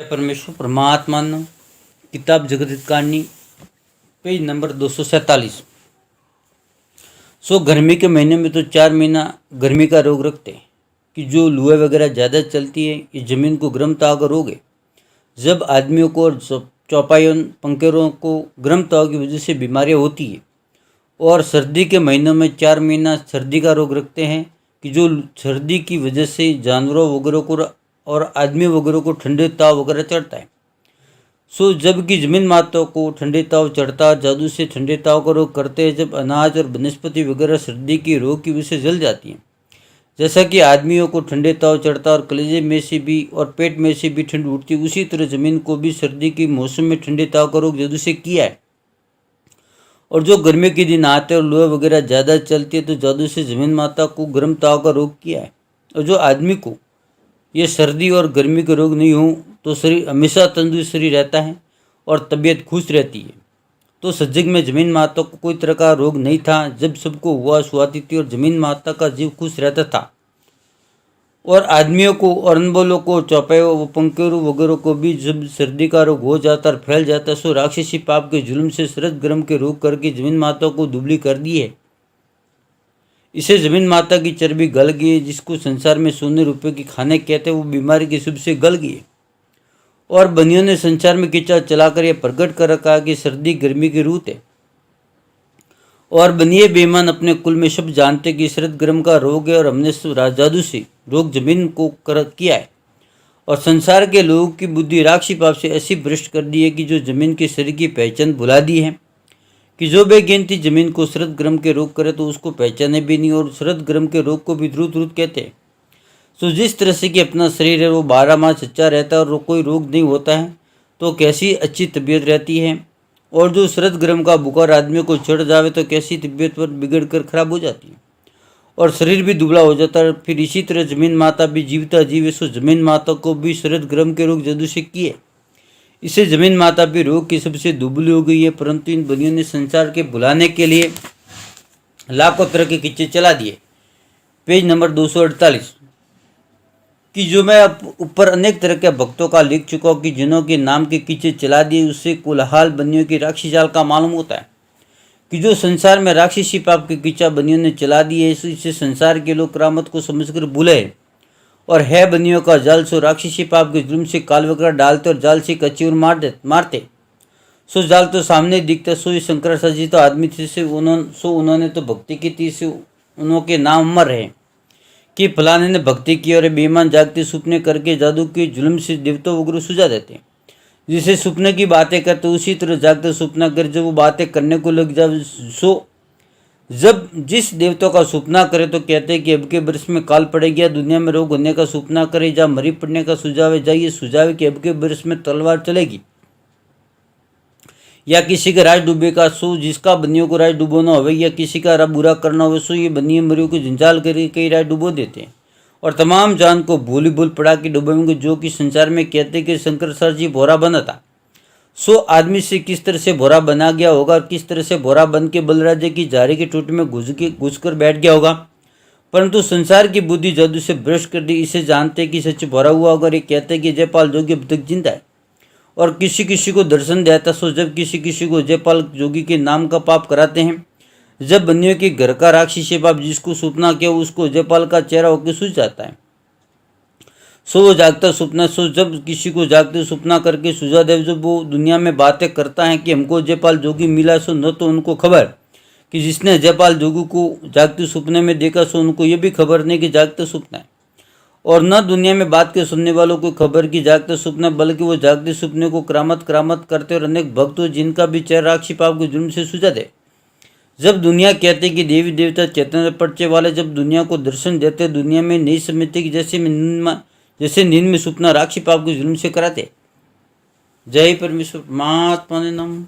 परमेश्वर परमात्मा ने किताब जगत हितकारिणी पेज नंबर 247। गर्मी के महीने में तो 4 महीना गर्मी का रोग रखते हैं कि जो लुएं वगैरह ज़्यादा चलती है। इस ज़मीन को गर्म ताव का रोग है। जब आदमियों को और चौपाइयों पंखेरों को गर्म ताव की वजह से बीमारियाँ होती है। और सर्दी के महीनों में 4 महीना सर्दी का रोग रखते हैं कि जो सर्दी की वजह से जानवरों वगैरह को और आदमी वगैरह को ठंडे ताव वगैरह चढ़ता है। जबकि जमीन माताओं को ठंडे ताव चढ़ता जादू से ठंडे ताव का रोग करते हैं जब अनाज और वनस्पति वगैरह सर्दी की रोग की वजह से जल जाती हैं। जैसा कि आदमियों को ठंडे ताव चढ़ता और कलेजे में से भी और पेट में से भी ठंड उठती, उसी तरह जमीन को भी सर्दी के मौसम में ठंडे ताव का रोग जादू से किया है। और जो गर्मी के दिन आते हैं और लुएं वगैरह ज़्यादा चलती है तो जादू से जमीन माता को गर्म ताव का रोग किया है। और जो आदमी को ये सर्दी और गर्मी के रोग नहीं हो तो शरीर हमेशा तंदुरुस्त शरीर रहता है और तबीयत खुश रहती है। तो सज्जग में जमीन माता को कोई तरह का रोग नहीं था। जब सबको हुआ सुहाती थी और जमीन माता का जीव खुश रहता था। और आदमियों को और अनबोलों को चौपाइयों व पंखेरों वगैरह को भी जब सर्दी का रोग हो जाता और फैल जाता सो राक्षसी पाप के जुल्म से शरद गर्म के रोग करके जमीन माता को दुबली कर दी है। इसे जमीन माता की चर्बी गल गई है, जिसको संसार में सोने रुपये की खाने कहते हैं, वो बीमारी के शुभ से गल गई है। और बनियों ने संसार में कीचड़ चलाकर यह प्रकट कर रखा कि सर्दी गर्मी की रूत है। और बनिए बेईमान अपने कुल में सब जानते कि शरद गर्म का रोग है और हमने जादू से रोग जमीन को किया है। और संसार के लोगों की बुद्धि राक्षसी पाप से ऐसी भ्रष्ट कर दी है कि जो जमीन के शरीर की पहचान भुला दी है कि जो बेगिनती जमीन को शरद गर्म के रोग करे तो उसको पहचाने भी नहीं। और शरद गर्म के रोग को भी ध्रुत कहते हैं। जिस तरह से कि अपना शरीर है वो 12 मास अच्छा रहता है और कोई रोग नहीं होता है तो कैसी अच्छी तबीयत रहती है। और जो शरद गर्म का बुखार आदमी को चढ़ जावे तो कैसी तबीयत पर बिगड़ कर खराब हो जाती है और शरीर भी दुबला हो जाता है। फिर इसी तरह जमीन माता भी जीवता जीवे सो जमीन माता को भी शरद गर्म के रोग जादू से किए। इसे जमीन माता भी रोग की सबसे दुबली हो गई है। परंतु इन बनियों ने संसार के बुलाने के लिए लाखों तरह के किस्से चला दिए। पेज नंबर 248 कि जो मैं ऊपर अनेक तरह के भक्तों का लिख चुका हूँ कि जिन्हों के नाम के किस्से चला दिए, उससे कुलहाल बनियों की राक्षसी जाल का मालूम होता है कि जो संसार में राक्षसी पाप के किस्सा बनियों ने चला दिए, इससे संसार के लोग करामत को समझकर भूले और है बनियों का जाल सो राक्षसी पाप के जुल्म से काल वगैरह डालते और जाल से कच्ची और मारते। जाल तो सामने दिखता। ये शंकराचार्य जी तो आदमी थे से उन्होंने तो भक्ति की थी से उनके नाम अमर रहे कि फलाने ने भक्ति की और बेईमान जागते सपने करके जादू के जुल्म से देवताओं वगैरह सुझा देते। जिसे सपने की बातें करते उसी तरह जागते सपना कर जब वो बातें करने को लग जाए जब जिस देवता का सपना करे तो कहते हैं कि अब के वर्ष में काल पड़ेगी या दुनिया में रोग होने का सपना करे या मरी पड़ने का सुझाव जाइए सुझाव कि अब के वर्ष में तलवार चलेगी या किसी का राज डूबेगा। जिसका बनियों को राज डुबोना हो या किसी का बुरा करना हो ये बनिए मरियों को जंजाल करके कई राज डुबो देते हैं और तमाम जान को भूल पड़ा के डुबोएंगे। जो कि संसार में कहते कि शंकराचार्य जी भोरा बना था। आदमी से किस तरह से भोरा बना गया होगा और किस तरह से भोरा बन के बलराजे की जारी के टूट में घुस कर बैठ गया होगा। परंतु संसार की बुद्धि जादू से भ्रष्ट कर दी। इसे जानते कि सच भोरा हुआ होगा। ये कहते कि जयपाल जोगी अब तक जिंदा है और किसी किसी को दर्शन देता। जब किसी किसी को जयपाल जोगी के नाम का पाप कराते हैं। जब बनियों के घर का राक्षसी पाप जिसको सपना किया उसको जयपाल का चेहरा होकर सूझ जाता है। वो जागता सपना जब किसी को जागते सपना करके सुझा दे। जब वो दुनिया में बातें करता है कि हमको जयपाल जोगी मिला न तो उनको खबर कि जिसने जयपाल जोगी को जागते सपने में देखा उनको ये भी खबर नहीं कि जागते सपना है। और न दुनिया में बात के सुनने वालों को खबर की जागते सपना, बल्कि वो जागते सपने को करामत करते और अनेक भक्त हो जिनका भी चेहरा राक्षसी पाप के जुल्म से सुझा दे। जब दुनिया कहते कि देवी देवता चैतन्य पर्चे वाले जब दुनिया को दर्शन देते दुनिया में नहीं समझते कि जैसे नींद में सपना राक्षसी पाप के जुल्म से कराते। जय परमेश्वर परमात्मा ने नमः।